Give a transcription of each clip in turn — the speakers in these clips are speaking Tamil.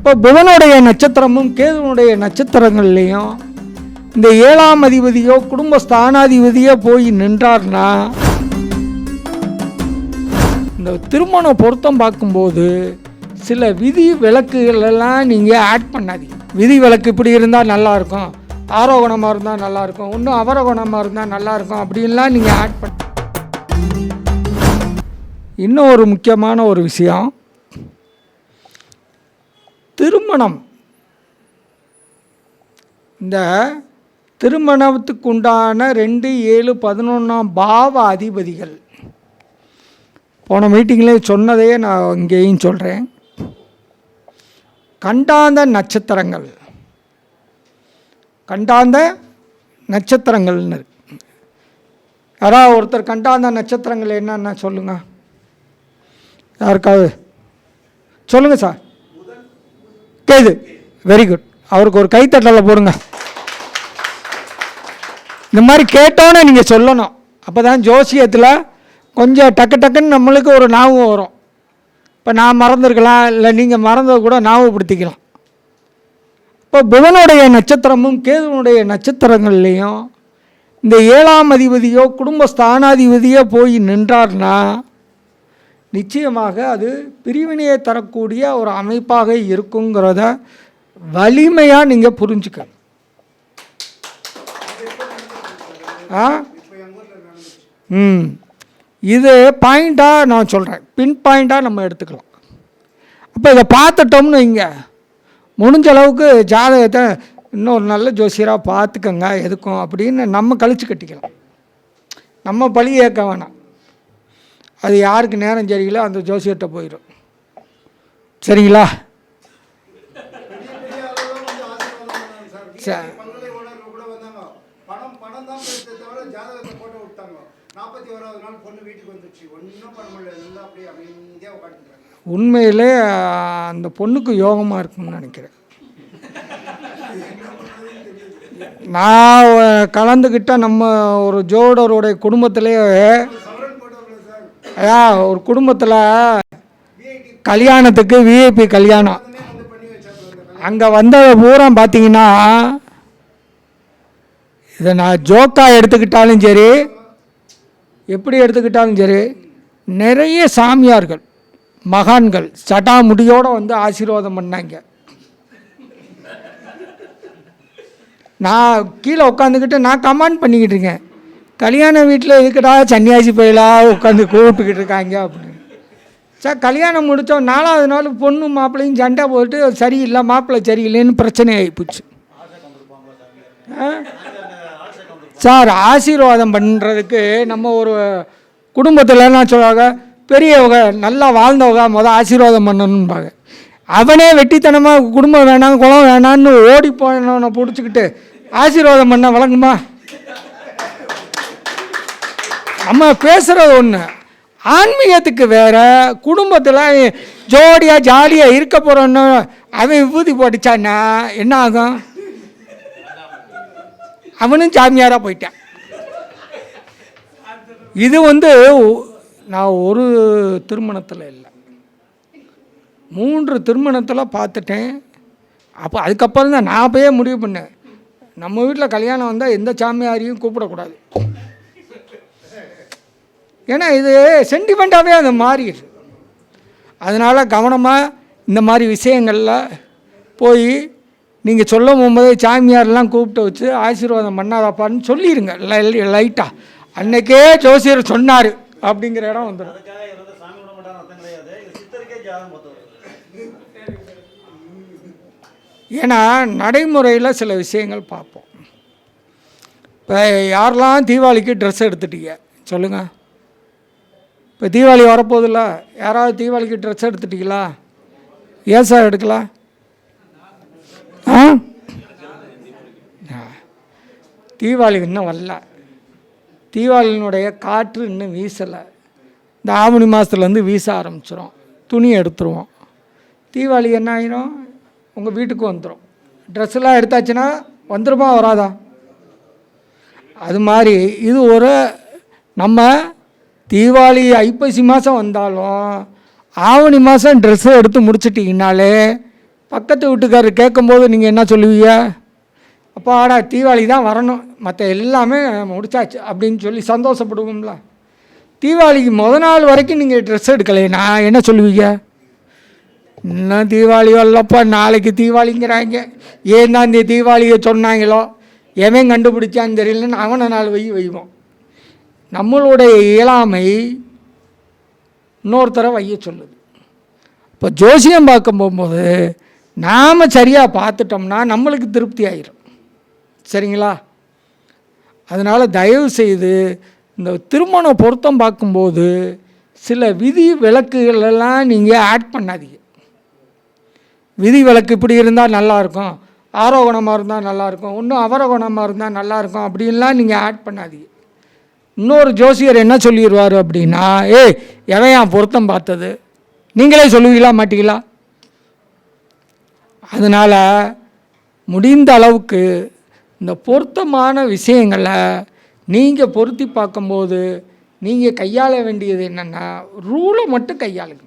இப்போ புதனுடைய நட்சத்திரமும் கேதுனுடைய நட்சத்திரங்கள்லேயும் இந்த 7ஆம் அதிபதியோ குடும்ப ஸ்தானாதிபதியோ போய் நின்றார்னா இந்த திருமண பொருத்தம் பார்க்கும்போது சில விதி விலக்குகளெல்லாம் நீங்கள் ஆட் பண்ணாதீங்க. விதி விலக்கு இப்படி இருந்தால் நல்லாயிருக்கும், ஆரோகணமாக இருந்தால் நல்லாயிருக்கும், இன்னும் அவரோகணமாக இருந்தால் நல்லாயிருக்கும் அப்படின்லாம் நீங்கள் ஆட் பண்ண. இன்னும் ஒரு முக்கியமான ஒரு விஷயம், திருமணம், இந்த திருமணத்துக்கு உண்டான 2, 7, 11ஆம் பாவ அதிபதிகள் போன மீட்டிங்லேயே சொன்னதையே நான் இங்கேயும் சொல்கிறேன். கண்டாந்த நட்சத்திரங்கள், கண்டாந்த நட்சத்திரங்கள்னு இருக்கு. யாராவது ஒருத்தர் கண்டாந்த நட்சத்திரங்கள் என்னென்ன சொல்லுங்க, யாருக்காவது சொல்லுங்க சார். Ketu, very good. அவருக்கு ஒரு கைத்தட்டலை போடுங்க. இந்த மாதிரி கேட்டோன்னே நீங்கள் சொல்லணும், அப்போ தான் ஜோசியத்தில் கொஞ்சம் டக்கு டக்குன்னு நம்மளுக்கு ஒரு ஞாபகம் வரும். இப்போ நான் மறந்துருக்கலாம், இல்லை நீங்கள் மறந்ததை கூட ஞாபகப்படுத்திக்கலாம். இப்போ புதனுடைய நட்சத்திரமும் கேதுனுடைய நட்சத்திரங்கள்லேயும் இந்த 7ஆம் அதிபதியோ குடும்ப ஸ்தானாதிபதியோ போய் நின்றார்னா நிச்சயமாக அது பிரிவினையை தரக்கூடிய ஒரு அமைப்பாக இருக்குங்கிறத வலிமையாக நீங்கள் புரிஞ்சுக்கணும். இது பாயிண்ட்டாக நான் சொல்கிறேன், பின் பாயிண்ட்டாக நம்ம எடுத்துக்கலாம். அப்போ இதை பார்த்துட்டோம்னு இங்கே முடிஞ்ச அளவுக்கு ஜாதகத்தை இன்னொரு நல்ல ஜோசியராக பார்த்துக்கங்க எதுக்கும் அப்படின்னு நம்ம கழிச்சு கட்டிக்கலாம். நம்ம பழி ஏற்க வேணாம். அது யாருக்கு நேரம் சரியில்லை அந்த ஜோசியர்கிட்ட போயிடும். சரிங்களா? சரி. உண்மையிலே அந்த பொண்ணுக்கு யோகமாக இருக்குன்னு நினைக்கிறேன். நான் கலந்துக்கிட்ட நம்ம ஒரு ஜோடருடைய குடும்பத்திலேயே ஒரு குடும்பத்தில் கல்யாணத்துக்கு விஐபி கல்யாணம், அங்கே வந்த பூரா பார்த்தீங்கன்னா, இதை நான் ஜோக்காக எடுத்துக்கிட்டாலும் சரி எப்படி எடுத்துக்கிட்டாலும் சரி, நிறைய சாமியார்கள் மகான்கள் சட்டா முடியோடு வந்து ஆசீர்வாதம் பண்ணாங்க. நான் கீழே உட்காந்துக்கிட்டு நான் கமெண்ட் பண்ணிக்கிட்டு இருக்கேன், கல்யாண வீட்டில் இருக்குடா சன்னியாசி பயிலாக உட்காந்து கூப்பிட்டுக்கிட்டு இருக்காங்க அப்படின்னு. சார் கல்யாணம் முடித்தோம் 4ஆவது நாள் பொண்ணு மாப்பிள்ளையும் சண்டை போட்டு சரியில்லை, மாப்பிள்ளை சரியில்லைன்னு பிரச்சனை ஆகிப்போச்சு. சார் ஆசீர்வாதம் பண்ணுறதுக்கு நம்ம ஒரு குடும்பத்தில்னா சொல்லுவாங்க, பெரியவங்க நல்லா வாழ்ந்தவங்க ஆசீர்வாதம் பண்ணணும்பாங்க. அவனே வெட்டித்தனமாக குடும்பம் வேணாம் குலம் வேணான்னு ஓடி போனவனை பிடிச்சிக்கிட்டு ஆசீர்வாதம் பண்ண வழங்குமா? நம்ம பேசுகிறது ஒன்று, ஆன்மீகத்துக்கு வேறு, குடும்பத்தில் ஜோடியாக ஜாலியாக இருக்க போகிறோன்னு அவன் விபூதி போட்டுச்சான்னா என்ன ஆகும்? அவனும் சாமியாராக போயிட்டான். இது நான் ஒரு திருமணத்தில் இல்லை, 3 திருமணத்தில் பார்த்துட்டேன். அப்போ அதுக்கப்புறம் தான் நான் போய் முடிவு பண்ணேன், நம்ம வீட்டில் கல்யாணம் வந்தால் எந்த சாமியாரையும் கூப்பிடக்கூடாது. ஏன்னா இது சென்டிமெண்ட்டாகவே அது மாறிடுது. அதனால் கவனமாக இந்த மாதிரி விஷயங்களில் போய் நீங்கள் சொல்ல போகும்போதே சாமியாரெலாம் கூப்பிட்டு வச்சு ஆசீர்வாதம் பண்ணாதாப்பான்னு சொல்லிடுங்க லைட்டாக. அன்றைக்கே ஜோசியர் சொன்னார் அப்படிங்கிற இடம் வந்துடும். ஏன்னா நடைமுறையில் சில விஷயங்கள் பார்ப்போம். இப்போ யாரெல்லாம் தீபாவளிக்கு ட்ரெஸ் எடுத்துட்டீங்க சொல்லுங்கள்? இப்போ தீபாவளி வரப்போதில்ல, யாராவது தீபாவளிக்கு ட்ரெஸ் எடுத்துட்டீங்களா? ஏன் சார் எடுக்கலாம்? தீபாவளி இன்னும் வரல, தீபாவளியினுடைய காற்று இன்னும் வீசலை. இந்த ஆவணி மாதத்துலேருந்து வீச ஆரம்பிச்சிடும், துணி எடுத்துருவோம். தீபாவளி என்ன ஆகிடும், உங்கள் வீட்டுக்கு வந்துடும். ட்ரெஸ்ஸெல்லாம் எடுத்தாச்சுன்னா வந்துடுமா வராதா? அது மாதிரி இது ஒரு நம்ம தீபாவளி ஐப்பசி மாதம் வந்தாலும் ஆவணி மாதம் ட்ரெஸ்ஸை எடுத்து முடிச்சிட்டிங்கனாலே பக்கத்து வீட்டுக்காரர் கேட்கும்போது நீங்கள் என்ன சொல்லுவீங்க? அப்பாடா தீபாவளி தான் வரணும், மற்ற எல்லாமே முடிச்சாச்சு அப்படின்னு சொல்லி சந்தோஷப்படுவோம்ல. தீபாவளிக்கு நாள் வரைக்கும் நீங்கள் ட்ரெஸ் எடுக்கலை, நான் என்ன சொல்லுவீங்க? இன்னும் தீபாவளி வரலப்பா, நாளைக்கு தீபாவளிங்கிறாங்க, ஏன் தான் இந்த தீபாவளியை சொன்னாங்களோ, எவன் கண்டுபிடிச்சான்னு தெரியலன்னு அவனை நாள் வைவோம். நம்மளுடைய இயலாமை இன்னொருத்தரை வைய சொல்லுது. இப்போ ஜோசியம் பார்க்க போகும்போது நாம் சரியாக பார்த்துட்டோம்னா நம்மளுக்கு திருப்தி ஆயிரும். சரிங்களா? அதனால் தயவு செய்து இந்த திருமண பொருத்தம் பார்க்கும்போது சில விதி விலக்குகளெல்லாம் நீங்கள் ஆட் பண்ணாதீங்க. விதி விலக்கு இப்படி இருந்தால் நல்லாயிருக்கும், ஆரோகணமாக இருந்தால் நல்லாயிருக்கும், இன்னும் அவரோகணமாக இருந்தால் நல்லாயிருக்கும் அப்படின்லாம் நீங்கள் ஆட் பண்ணாதீங்க. இன்னொரு ஜோசியர் என்ன சொல்லிடுவார் அப்படின்னா, எவன் பொருத்தம் பார்த்தது, நீங்களே சொல்லுவீங்களா மாட்டீங்களா? அதனால் முடிந்த அளவுக்கு இந்த பொருத்தமான விஷயங்களை நீங்கள் பொருத்தி பார்க்கும்போது நீங்கள் கையாள வேண்டியது என்னென்னா, ரூலை மட்டும் கையாளுங்க.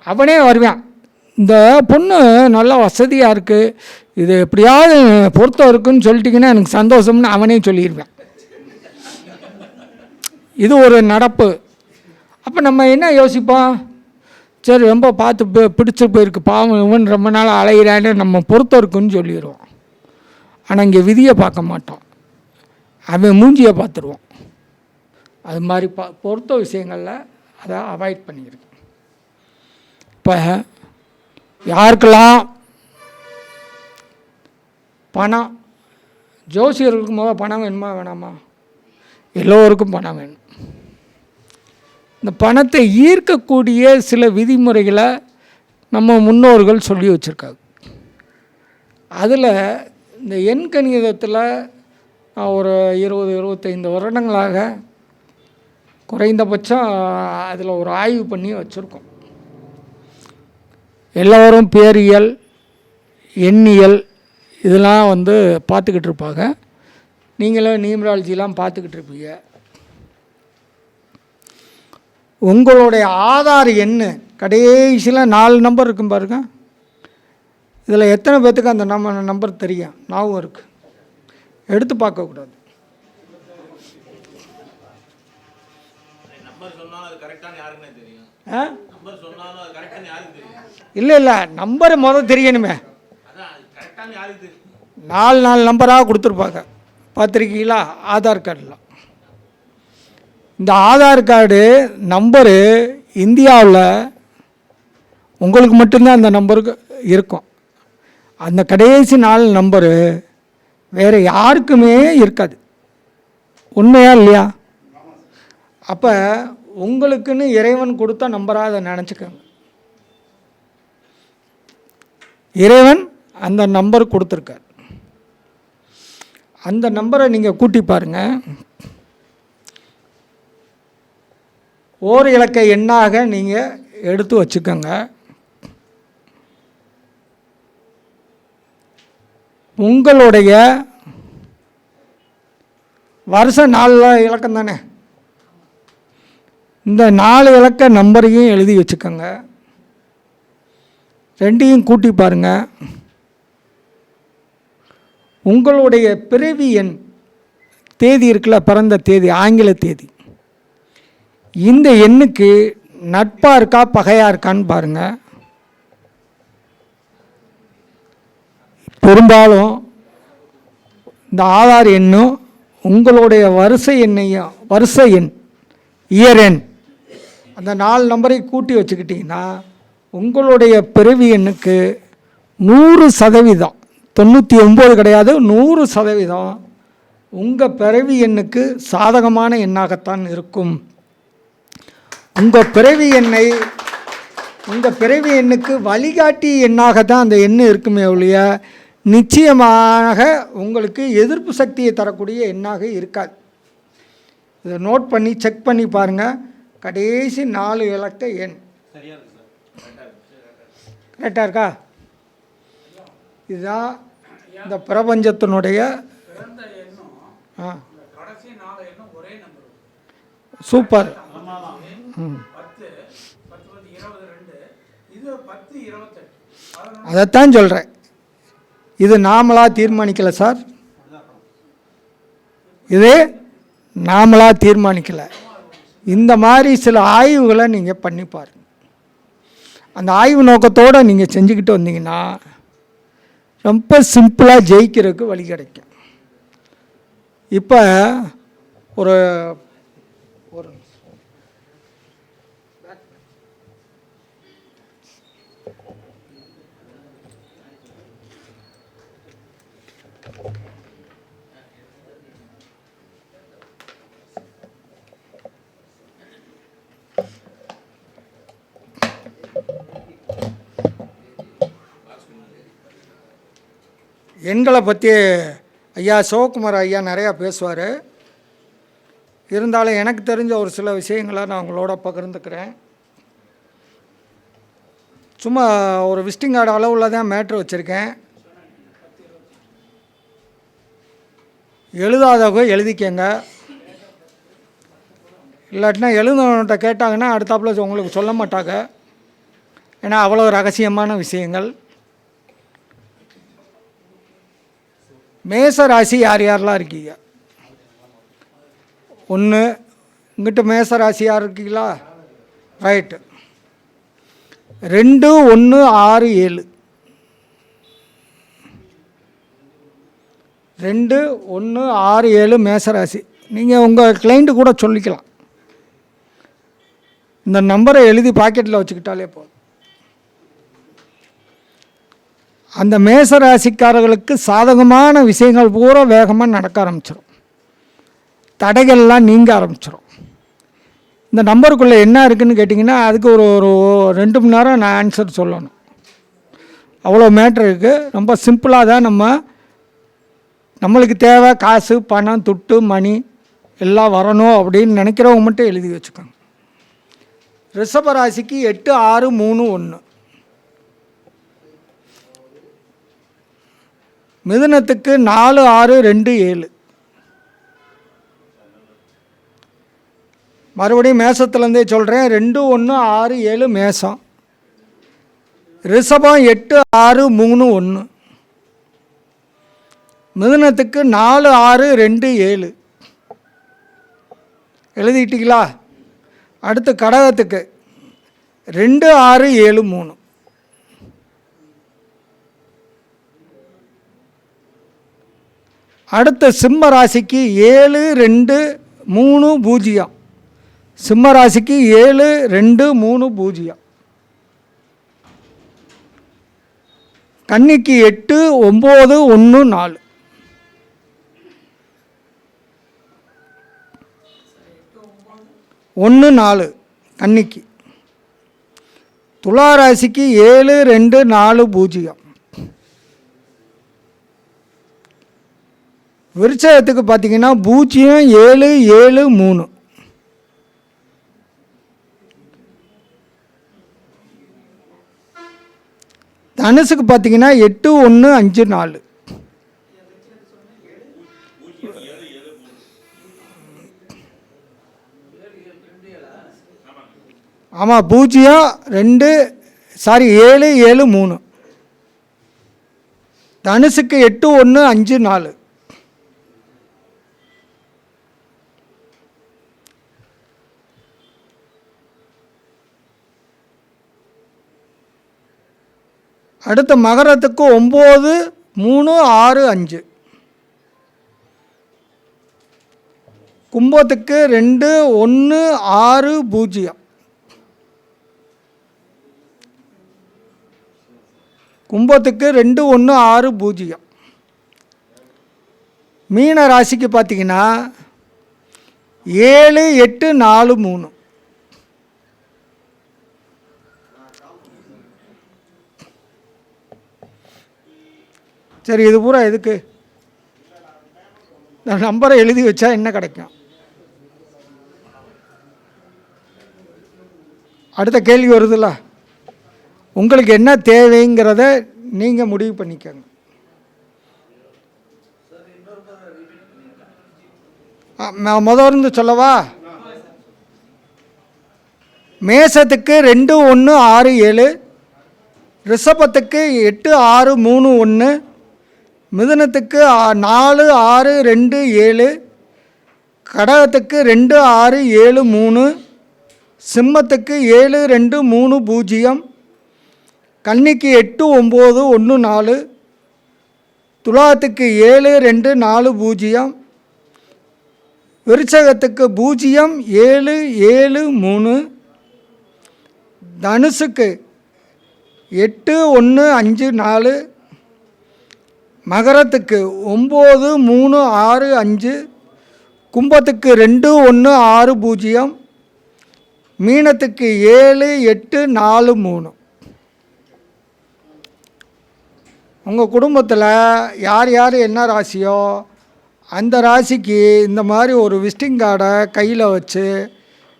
அவனே வருவான், இந்த பொண்ணு நல்லா வசதியாக இருக்குது, இது எப்படியாவது பொருத்தம் இருக்குன்னு சொல்லிட்டிங்கன்னா எனக்கு சந்தோஷம்னு அவனே சொல்லிடுவேன். இது ஒரு நடப்பு. அப்போ நம்ம என்ன யோசிப்போம்? சரி ரொம்ப பார்த்து பிடிச்சி போயிருக்கு, பாவம் இவன் ரொம்ப நாள் அலைகிறான்னு நம்ம பொருத்தம் இருக்குன்னு சொல்லிடுவோம். ஆனால் இங்கே விதியை பார்க்க மாட்டோம், அவன் மூஞ்சியை பார்த்துருவோம். அது மாதிரி பொருத்த விஷயங்களில் அதை அவாய்ட் பண்ணியிருக்கு. இப்போ யாருக்கெல்லாம் பணம், ஜோசியருக்கு முதல் பணம் வேணுமா வேணாமா? எல்லோருக்கும் பணம் வேணும். இந்த பணத்தை ஈர்க்கக்கூடிய சில விதிமுறைகளை நம்ம முன்னோர்கள் சொல்லி வச்சுருக்காங்க. அதில் இந்த எண் கணிதத்தில் நான் ஒரு 20-25 வருடங்களாக குறைந்தபட்சம் அதில் ஒரு ஆய்வு பண்ணி வச்சுருக்கோம். எல்லோரும் பேரியல், எண்ணியல் இதெல்லாம் பார்த்துக்கிட்டு இருப்பாங்க. நீங்களும் நியூமராலஜிலாம் பார்த்துக்கிட்டு இருப்பீங்க. உங்களுடைய ஆதார் எண்ணு கடைசியில் 4 நம்பர் இருக்கும் பாருங்க. இதில் எத்தனை பேர்த்துக்கு அந்த நம்பர் தெரியும், ஞாபகம் இருக்குது? எடுத்து பார்க்கக்கூடாது. இல்லை நம்பர் முதல் தெரியணுமே. 4 நம்பராக கொடுத்துருப்பாங்க, பார்த்துருக்கீங்களா? ஆதார் கார்டில் இந்த ஆதார் கார்டு நம்பரு இந்தியாவில் உங்களுக்கு மட்டும்தான் அந்த நம்பருக்கு இருக்கும். அந்த கடைசி 4 நம்பரு வேறு யாருக்குமே இருக்காது. உண்மையா இல்லையா? அப்போ உங்களுக்குன்னு இறைவன் கொடுத்த நம்பராக அதை நினச்சிக்கோங்க. இறைவன் அந்த நம்பர் கொடுத்துருக்கார். அந்த நம்பரை நீங்கள் கூட்டி பாருங்கள். ஓர் இலக்க எண்ணாக நீங்கள் எடுத்து வச்சுக்கோங்க. உங்களுடைய வருஷம் 4 இலக்கம் தானே, இந்த 4 இலக்க நம்பரையும் எழுதி வச்சுக்கோங்க. ரெண்டையும் கூட்டி பாருங்கள். உங்களுடைய பிறவி எண் தேதி இருக்குல்ல, பிறந்த தேதி, ஆங்கில தேதி, இந்த எண்ணுக்கு நட்பாக இருக்கா பகையாக இருக்கான்னு பாருங்கள். பெரும்பாலும் இந்த ஆதார் எண்ணும் உங்களுடைய வரிசை எண்ணையும், வரிசை எண், இயர் எண், அந்த 4 நம்பரை கூட்டி வச்சுக்கிட்டிங்கன்னா உங்களுடைய பிறவி எண்ணுக்கு 100%, 99 கிடையாது, 100% உங்கள் பிறவி எண்ணுக்கு சாதகமான எண்ணாகத்தான் இருக்கும். உங்கள் பிறவி எண்ணுக்கு வழிகாட்டி எண்ணாக தான் அந்த எண்ணு இருக்குமே ஒழிய நிச்சயமாக உங்களுக்கு எதிர்ப்பு சக்தியை தரக்கூடிய எண்ணாக இருக்காது. இதை நோட் பண்ணி செக் பண்ணி பாருங்கள். கடைசி 4 இலக்க எண் கரெக்டாக இருக்கா? இதுதான் இந்த பிரபஞ்சத்தினுடைய சூப்பர். அதைத்தான் சொல்கிறேன். இது நாமளாக தீர்மானிக்கலை சார், இது நாமளாக தீர்மானிக்கலை. இந்த மாதிரி சில ஆய்வுகளை நீங்கள் பண்ணி பாருங்கள். அந்த ஆய்வு நோக்கத்தோடு நீங்கள் செஞ்சுக்கிட்டு வந்தீங்கன்னா ரொம்ப சிம்பிளாக ஜெயிக்கிறதுக்கு வழி கிடைக்கும். இப்போ ஒரு ஒரு எண்களை பற்றி ஐயா சிவகுமார் ஐயா நிறையா பேசுவார். இருந்தாலும் எனக்கு தெரிஞ்ச ஒரு சில விஷயங்களை நான் உங்களோட பகிர்ந்துக்கிறேன். சும்மா ஒரு விசிட்டிங் கார்டு அளவில் தான் மேட்ரு வச்சுருக்கேன். எழுதாதவங்க எழுதிக்கங்க, இல்லாட்டினா எழுதுனவன்கிட்ட கேட்டாங்கன்னா அடுத்தாப்புல உங்களுக்கு சொல்ல மாட்டாங்க. ஏன்னா அவ்வளோ ரகசியமான விஷயங்கள். மேச ராசி யார் யாரெலாம் இருக்கீங்க? ஒன்று இங்கிட்ட மேச ராசி யார் இருக்கீங்களா? ரைட்டு. 2, 1, 6, 7. 2, 1, 6, 7 மேசராசி. நீங்கள் உங்கள் கிளைண்ட்டு கூட சொல்லிக்கலாம். இந்த நம்பரை எழுதி பாக்கெட்டில் வச்சுக்கிட்டாலே போதும். அந்த மேசராசிக்காரர்களுக்கு சாதகமான விஷயங்கள் பூரா வேகமாக நடக்க ஆரம்பிச்சிடும். தடைகள்லாம் நீங்க ஆரம்பிச்சிடும். இந்த நம்பருக்குள்ளே என்ன இருக்குதுன்னு கேட்டிங்கன்னா அதுக்கு ஒரு 2 மணி நேரம் நான் ஆன்சர் சொல்லணும். அவ்வளோ மேட்ரு இருக்குது. ரொம்ப சிம்பிளாக தான் நம்மளுக்கு தேவை காசு பணம் துட்டு மணி எல்லாம் வரணும் அப்படின்னு நினைக்கிறவங்க மட்டும் எழுதி வச்சுக்கோங்க. ரிஷபராசிக்கு 8, 6, 3, 1. மிதுனத்துக்கு 4, 6, 2, 7. மறுபடியும் மேசத்துலேருந்தே சொல்கிறேன். 2, 1, 6, 7 மேசம். ரிஷபம் 8, 6, 3, 1. மிதுனத்துக்கு 4, 6, 2, 7. எழுதிட்டீங்களா? அடுத்து கடகத்துக்கு 2, 6, 7, 3. அடுத்த சிம்ம ராசிக்கு 7, 2, 3, 0. சிம்ம ராசிக்கு 7, 2, 3, 0. கன்னிக்கு 8, 9, 1, 4. ஒன்று 4 கன்னிக்கு. துளாராசிக்கு 7, 2, 4, 0. விருச்சகத்துக்கு பார்த்தீங்கன்னா 0, 7, 7, 3. தனுசுக்கு பார்த்தீங்கன்னா 8, 1, 5, 4. ஆமாம் 0, 2, 7, 7, 3. தனுசுக்கு 8, 1, 5, 4. அடுத்த மகரத்துக்கு 9, 3, 6, 5. கும்பத்துக்கு 2, 1, 6, 0. கும்பத்துக்கு 2, 1, 6, 0. மீன ராசிக்கு பார்த்தீங்கன்னா 7, 8, 4, 3. சரி, இது பூரா எதுக்கு? நான் நம்பரை எழுதி வச்சா என்ன கிடைக்கும்? அடுத்த கேள்வி வருதுல்ல, உங்களுக்கு என்ன தேவைங்கிறத நீங்கள் முடிவு பண்ணிக்கோங்க. முதல்ல சொல்லவா? மேசத்துக்கு 2, 1, 6, 7. ரிஷபத்துக்கு 8 6 3 1, மிதுனத்துக்கு 4 6 2 7, கடகத்துக்கு 2 6 7 3, சிம்மத்துக்கு 7 2 3 0, கன்னிக்கு 8 9 1 4, துலாத்துக்கு 7 2 4 0, விருச்சகத்துக்கு 0 7 7 3, தனுசுக்கு 8 1 5 4, மகரத்துக்கு 9 3 6 5, கும்பத்துக்கு 2 1 6 0, மீனத்துக்கு 7 8 4 3. உங்கள் குடும்பத்தில் யார் யார் என்ன ராசியோ அந்த ராசிக்கு இந்த மாதிரி ஒரு விசிட்டிங் கார்டை கையில் வச்சு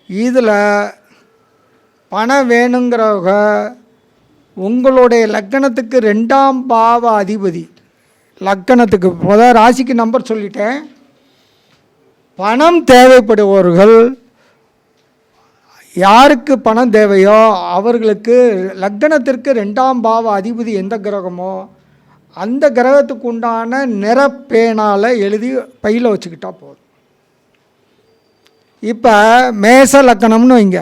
இதில் பணம் வேணுங்கிறவங்க உங்களுடைய லக்கணத்துக்கு 2ஆம் பாவ அதிபதி, லக்கணத்துக்கு முதல் ராசிக்கு நம்பர் சொல்லிட்டேன். பணம் தேவைப்படுபவர்கள் யாருக்கு பணம் தேவையோ அவர்களுக்கு லக்கணத்திற்கு 2ஆம் பாவ அதிபதி எந்த கிரகமோ அந்த கிரகத்துக்கு உண்டான நிறப்பேனால் எழுதி பையில் வச்சுக்கிட்டா போதும். இப்போ மேச லக்கணம்னு வைங்க,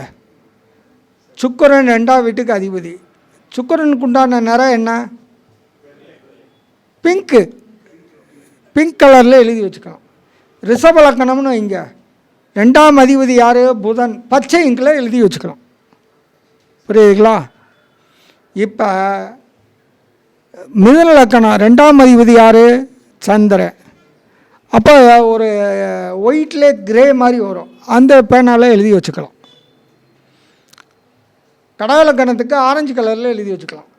சுக்கிரன் 2ஆம் வீட்டுக்கு அதிபதி. சுக்கிரனுக்கு உண்டான நிறம் என்ன? பிங்க்கு, பிங்க் கலரில் எழுதி வச்சுக்கலாம். ரிஷப லக்கணம்னு வைங்க, 2ஆம் அதிபதி யார்? புதன், பச்சை இங்கில் எழுதி வச்சுக்கலாம். புரியுதுங்களா? இப்போ மிதுன லக்கணம் 2ஆம் அதிபதி யார்? சந்திரன். அப்போ ஒரு ஒயிட்லே கிரே மாதிரி வரும், அந்த பேனால் எழுதி வச்சுக்கலாம். கடக லக்கணத்துக்கு ஆரஞ்சு கலரில் எழுதி வச்சுக்கலாம்.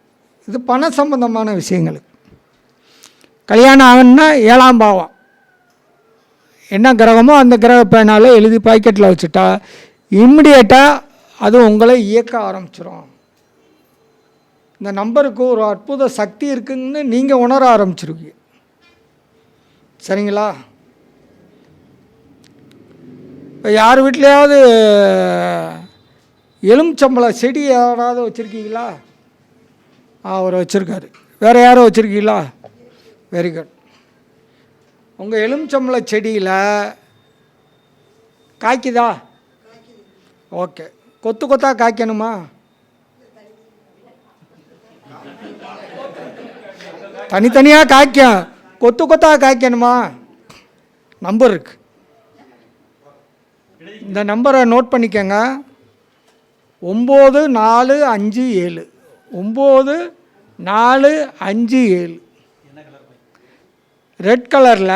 இது பண சம்பந்தமான விஷயங்களுக்கு. கல்யாணம் ஆகணுன்னா 7ஆம் பாவம் என்ன கிரகமோ அந்த கிரக பேனால் எழுதி பாக்கெட்டில் வச்சுட்டா இம்மிடியேட்டாக அது உங்களை இயக்க ஆரம்பிச்சிடும். இந்த நம்பருக்கு ஒரு அற்புத சக்தி இருக்குதுன்னு நீங்கள் உணர ஆரம்பிச்சிருவீங்க. சரிங்களா? இப்போ யார் வீட்லையாவது எலுமிச்சம்பழ செடி யாராவது வச்சுருக்கீங்களா? அவர் வச்சுருக்காரு. வேறு யாரும் வச்சுருக்கீங்களா? Very good. உங்கள் எலுமிச்சம்பழ செடியில் காய்க்குதா? ஓகே. கொத்து கொத்தாக காய்க்கணுமா? தனித்தனியாக காய்க்கும். கொத்து கொத்தாக காய்க்கணுமா? நம்பர் இருக்கு, இந்த நம்பரை நோட் பண்ணிக்கங்க. 9 4 5 7, 9 4 5 7. ரெட் கலரில்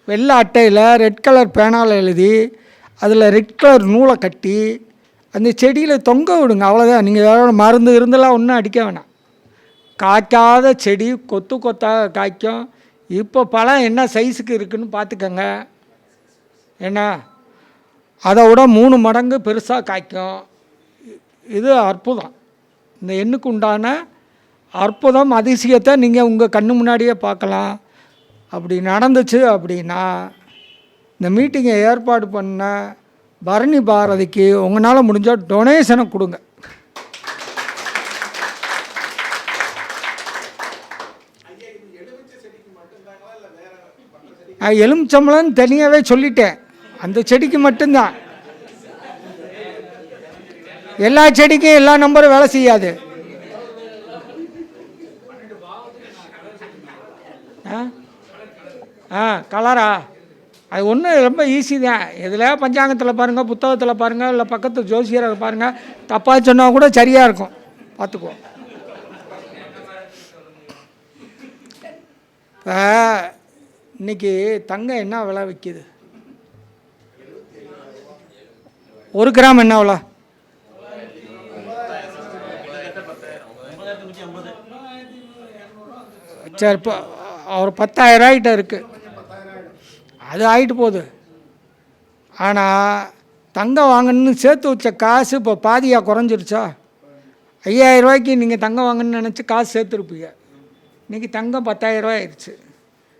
வெள்ளை அட்டையில் ரெட் கலர் பேனால் எழுதி அதில் ரெட் கலர் நூலை கட்டி அந்த செடியில் தொங்க விடுங்க. அவ்வளோதான். நீங்கள் வேறு மருந்து இருந்தெல்லாம் ஒன்றும் அடிக்க வேணாம். காய்க்காத செடி கொத்து கொத்தாக காய்க்கும். இப்போ பழம் என்ன சைஸுக்கு இருக்குதுன்னு பார்த்துக்கங்க. ஏன்னா அதை விட 3 மடங்கு பெருசாக காய்க்கும். இது அற்புதம். இந்த எண்ணுக்கு உண்டான அற்புதம், அதிசயத்தை நீங்கள் உங்கள் கண்ணு முன்னாடியே பார்க்கலாம். அப்படி நடந்துச்சு அப்படின்னா இந்த மீட்டிங்கை ஏற்பாடு பண்ண பரணி பாரதிக்கு உங்களால் முடிஞ்சால் டொனேஷனை கொடுங்க. எலுமிச்சம்பழம்னு தனியாகவே சொல்லிட்டேன், அந்த செடிக்கு மட்டும்தான். எல்லா செடிக்கும் எல்லா நம்பரும் வேலை செய்யாது. கலரா? அது ஒன்றும் ரொம்ப ஈஸி தான். எதில் பஞ்சாங்கத்தில் பாருங்கள், புத்தகத்தில் பாருங்கள், இல்லை பக்கத்து ஜோசியரை பாருங்கள். தப்பாக சொன்னால் கூட சரியாக இருக்கும், பார்த்துக்குவோம். இப்போ இன்றைக்கி தங்கம் என்ன விலை விற்கிது? 1 கிராம் என்ன விலை? சரி, இப்போ ஒரு 10,000 ரூபாய்கிட்ட இருக்குது. அது ஆகிட்டு போகுது. ஆனால் தங்கம் வாங்கணுன்னு சேர்த்து வச்ச காசு இப்போ பாதியாக குறைஞ்சிருச்சா? 5,000 ரூபாய்க்கு நீங்கள் தங்கம் வாங்கணுன்னு நினச்சி காசு சேர்த்துருப்பீங்க. இன்றைக்கி தங்கம் 10,000 ரூபாய் ஆயிடுச்சு.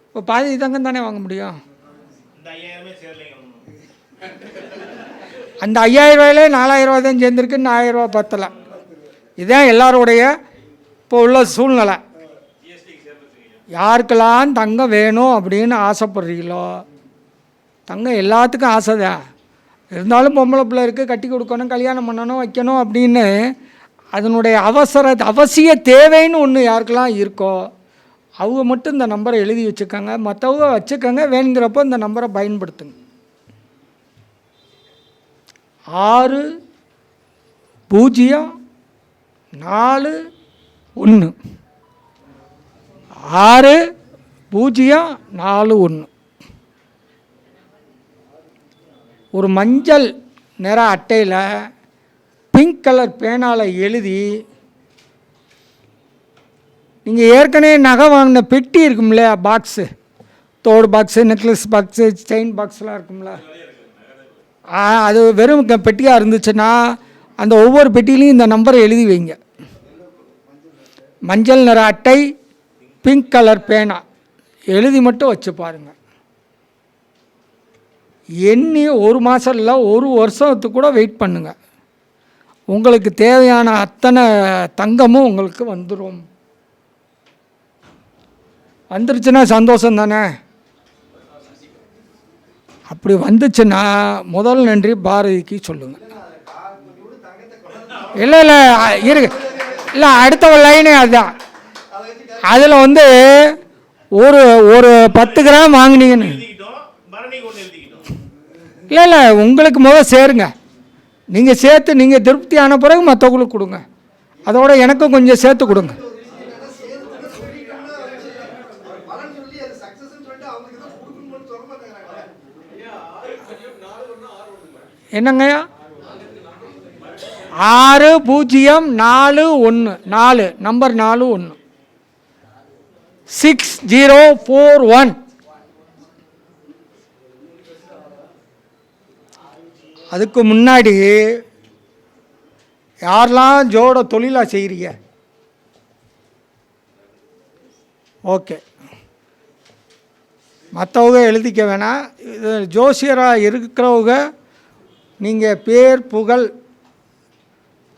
இப்போ பாதி தங்கம் தானே வாங்க முடியும். அந்த 5,000 ரூபாயிலே 4,000 ரூபா தான் சேர்ந்துருக்கு, 4,000 ரூபா பத்தலை. இதுதான் எல்லாருடைய இப்போ உள்ள சூழ்நிலை. யாருக்கெல்லாம் தங்கம் வேணும் அப்படின்னு ஆசைப்படுறீங்களோ, தங்கம் எல்லாத்துக்கும் ஆசை தான். இருந்தாலும் பொம்பளை பிள்ளை இருக்குது, கட்டி கொடுக்கணும், கல்யாணம் பண்ணணும், வைக்கணும் அப்படின்னு அதனுடைய அவசிய தேவைன்னு ஒன்று யாருக்கெல்லாம் இருக்கோ அவங்க மட்டும் இந்த நம்பரை எழுதி வச்சுக்கோங்க. மற்றவங்க வச்சுக்கோங்க, வேணுங்கிறப்போ இந்த நம்பரை பயன்படுத்துங்க. 6041 6041. ஒரு மஞ்சள் நிற அட்டையில் பிங்க் கலர் பேனால் எழுதி, நீங்கள் ஏற்கனவே நகை வாங்கின பெட்டி இருக்கும்ல, பாக்ஸு, தோடு பாக்ஸு, நெக்லஸ் பாக்ஸு, செயின் பாக்ஸ்லாம் இருக்கும்ல, அது வெறும் பெட்டியாக இருந்துச்சுன்னா அந்த ஒவ்வொரு பெட்டியிலையும் இந்த நம்பரை எழுதி வைங்க. மஞ்சள் நிற அட்டை, பிங்க் கலர் பேனா எழுதி மட்டும் வச்சு பாருங்கள். எண்ணி ஒரு மாதம் இல்லை, ஒரு வருஷத்துக்கு கூட வெயிட் பண்ணுங்கள். உங்களுக்கு தேவையான அத்தனை தங்கமும் உங்களுக்கு வந்துடும். வந்துருச்சுன்னா சந்தோஷம் தானே. அப்படி வந்துச்சுன்னா முதல் நன்றி பாரதிக்கு சொல்லுங்கள். இல்லை இல்லை இருக்கு, இல்லை அடுத்த லைனே அதுதான். அதில் ஒரு ஒரு 10 கிராம் வாங்கினீங்கன்னு, இல்லை இல்லை உங்களுக்கு முதல் சேருங்க. நீங்கள் சேர்த்து நீங்கள் திருப்தி ஆன பிறகு மற்றவங்களுக்கு கொடுங்க. அதோட எனக்கும் கொஞ்சம் சேர்த்து கொடுங்க. என்னங்கய்யா? 6041 நம்பர் 41 6041. அதுக்கு முன்னாடி யாரெல்லாம் ஜோட தொழிலாக செய்கிறீங்க? ஓகே, மற்றவங்க எழுதிக்க வேணாம். இது ஜோசியராக இருக்கிறவங்க நீங்கள் பேர், புகழ்,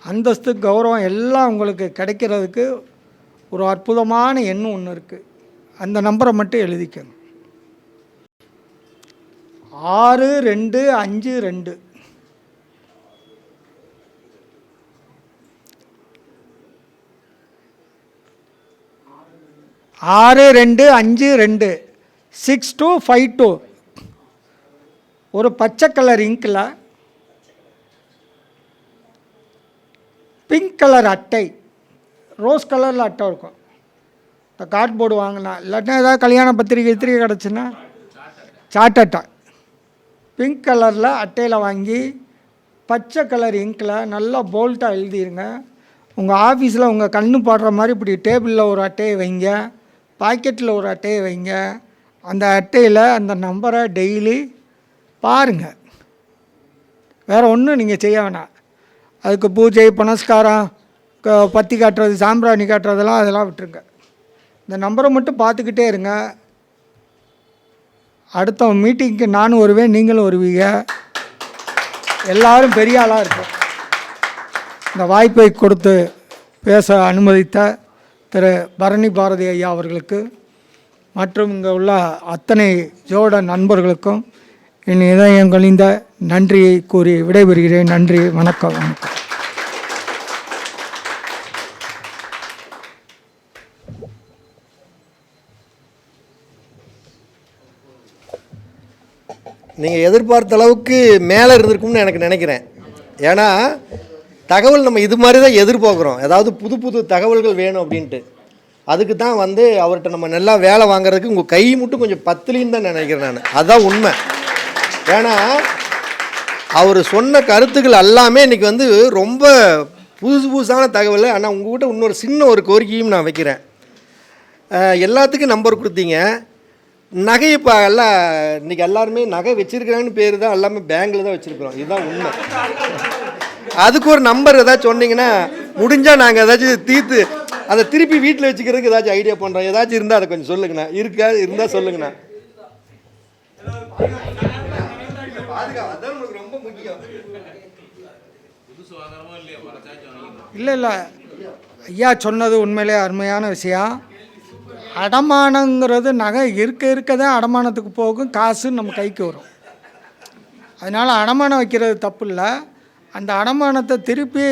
அந்தஸ்து, கௌரவம் எல்லாம் உங்களுக்கு கிடைக்கிறதுக்கு ஒரு அற்புதமான எண்ணம் ஒன்று இருக்குது. அந்த நம்பரை மட்டும் எழுதிக்கங்க. 6252 6252 6252. ஒரு பச்சை கலர் இங்கில் பிங்க் கலர் அட்டை, ரோஸ் கலரில் அட்டை இருக்கும். இந்த கார்ட்போர்டு வாங்கினா, இல்லாட்டினா ஏதாவது கல்யாண பத்திரிக்கை கிடச்சுன்னா சாட் அட்டை, பிங்க் கலரில் அட்டையில் வாங்கி பச்சை கலர் இங்கில் நல்லா போல்ட்டாக எழுதிடுங்க. உங்கள் ஆஃபீஸில் உங்கள் கண்ணு பாடுற மாதிரி இப்படி டேபிளில் ஒரு அட்டையை வைங்க, பாக்கெட்டில் ஒரு அட்டையை வைங்க. அந்த அட்டையில் அந்த நம்பரை டெய்லி பாருங்கள். வேறு ஒன்றும் நீங்கள் செய்ய வேணாம். அதுக்கு பூஜை, புனஸ்காரம், பத்தி காட்டுறது, சாம்பிராணி காட்டுறதெல்லாம் அதெல்லாம் விட்டுருங்க. இந்த நம்பரை மட்டும் பார்த்துக்கிட்டே இருங்க. அடுத்த மீட்டிங்க்கு நானும் வருவேன், நீங்களும் வருவீங்க. எல்லாரும் பெரிய ஆளாக இருக்கும். இந்த வாய்ப்பை கொடுத்து பேச அனுமதித்த திரு பரணி பாரதி ஐயா அவர்களுக்கு மற்றும் இங்கே உள்ள அத்தனை ஜோட நண்பர்களுக்கும் என் இதயம் கனிந்த நன்றியை கூறி விடைபெறுகிறேன். நன்றி, வணக்கம். வணக்கம். நீங்கள் எதிர்பார்த்த அளவுக்கு மேலே இருந்திருக்கும்னு எனக்கு நினைக்கிறேன். ஏன்னா தகவல் நம்ம இது மாதிரி தான் எதிர்பார்க்குறோம். ஏதாவது புது புது தகவல்கள் வேணும் அப்படின்ட்டு. அதுக்கு தான் அவர்கிட்ட நம்ம நல்லா வேலை வாங்குறதுக்கு உங்கள் கை மட்டும் கொஞ்சம் பத்தலின்னு தான் நினைக்கிறேன் நான். அதுதான் உண்மை. ஏன்னா அவர் சொன்ன கருத்துக்கள் எல்லாமே இன்றைக்கி ரொம்ப புதுசான தகவல். ஆனால் உங்கள்கிட்ட இன்னொரு சின்ன ஒரு கோரிக்கையும் நான் வைக்கிறேன். எல்லாத்துக்கும் நம்பர் கொடுத்தீங்க. நகை இப்போ எல்லாம் இன்றைக்கி எல்லாருமே நகை வச்சுருக்கிறாங்கன்னு பேர் தான் எல்லாமே பேங்கில் தான் வச்சுருக்குறோம். இதுதான் உண்மை. அதுக்கு ஒரு நம்பர் ஏதாச்சும் சொன்னீங்கன்னா முடிஞ்சால் நாங்கள் ஏதாச்சும் தீர்த்து அதை திருப்பி வீட்டில் வச்சுக்கிறதுக்கு ஏதாச்சும் ஐடியா பண்ணுறோம். ஏதாச்சும் இருந்தால் அதை கொஞ்சம் சொல்லுங்கண்ணா. இருந்தால் சொல்லுங்கண்ணா. பாதுகாப்பு அதான் உங்களுக்கு ரொம்ப முக்கியம். இல்லை ஐயா சொன்னது உண்மையிலே அருமையான விஷயம். அடமானங்கிறது நகை இருக்க தான் அடமானத்துக்கு போகும், காசு நம்ம கைக்கு வரும். அதனால் அடமானம் வைக்கிறது தப்பு இல்லை. அந்த அடமானத்தை திருப்பி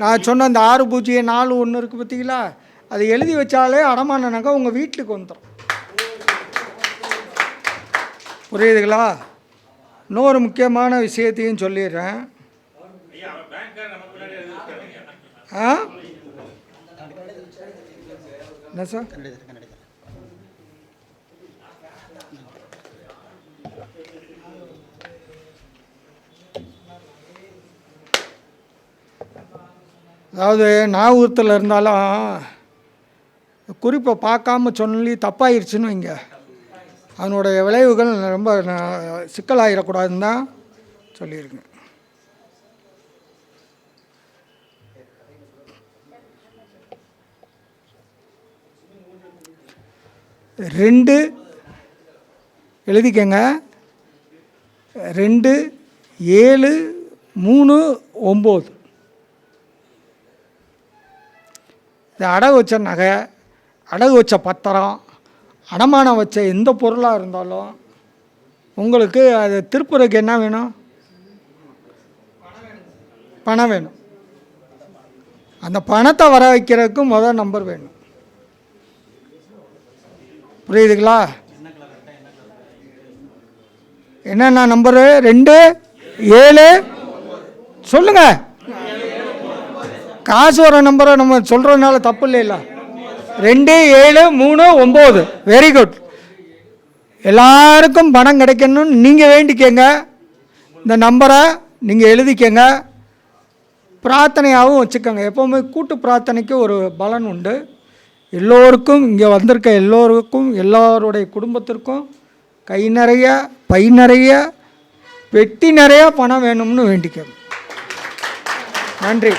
நான் சொன்ன அந்த 6041 இருக்குது பார்த்தீங்களா, அதை எழுதி வச்சாலே அடமான நகை உங்கள் வீட்டுக்கு வந்துடும். புரியுதுங்களா? இன்னொரு முக்கியமான விஷயத்தையும் சொல்லிடுறேன். என்ன சார்? அதாவது ஞாபகத்தில் இருந்தாலும் குறிப்பை பார்க்காம சொல்லி தப்பாயிருச்சுன்னு வைங்க, அதனுடைய விளைவுகள் ரொம்ப சிக்கலாகிடக்கூடாதுன்னு தான் சொல்லியிருக்கேன். ரெண்டு எழுதிக்கங்க. 2 7 3 9. இந்த அடகு வச்ச நகை, அடகு வச்ச பத்திரம், அடமானம் வச்ச எந்த பொருளாக இருந்தாலும் உங்களுக்கு அது திருப்புறதுக்கு என்ன வேணும்? பணம் வேணும். அந்த பணத்தை வர வைக்கிறதுக்கு முதல் நம்பர் வேணும். புரியுதுங்களா? என்னென்ன நம்பரு? 2 7 சொல்லுங்க. காசு வர நம்பரை நம்ம சொல்கிறதுனால தப்பு இல்லைல்ல. 2 7 3 9. Very good. எல்லாருக்கும் பணம் கிடைக்கணும்னு நீங்கள் வேண்டிக்கங்க. இந்த நம்பரை நீங்கள் எழுதிக்கங்க. பிரார்த்தனையாகவும் வச்சுக்கோங்க. எப்போவுமே கூட்டு பிரார்த்தனைக்கு ஒரு பலன் உண்டு. எல்லோருக்கும், இங்கே வந்திருக்க எல்லோருக்கும், எல்லாருடைய குடும்பத்திற்கும் கை நிறைய, பை நிறைய, பெட்டி நிறைய பணம் வேணும்னு வேண்டிக்கோங்க. நன்றி.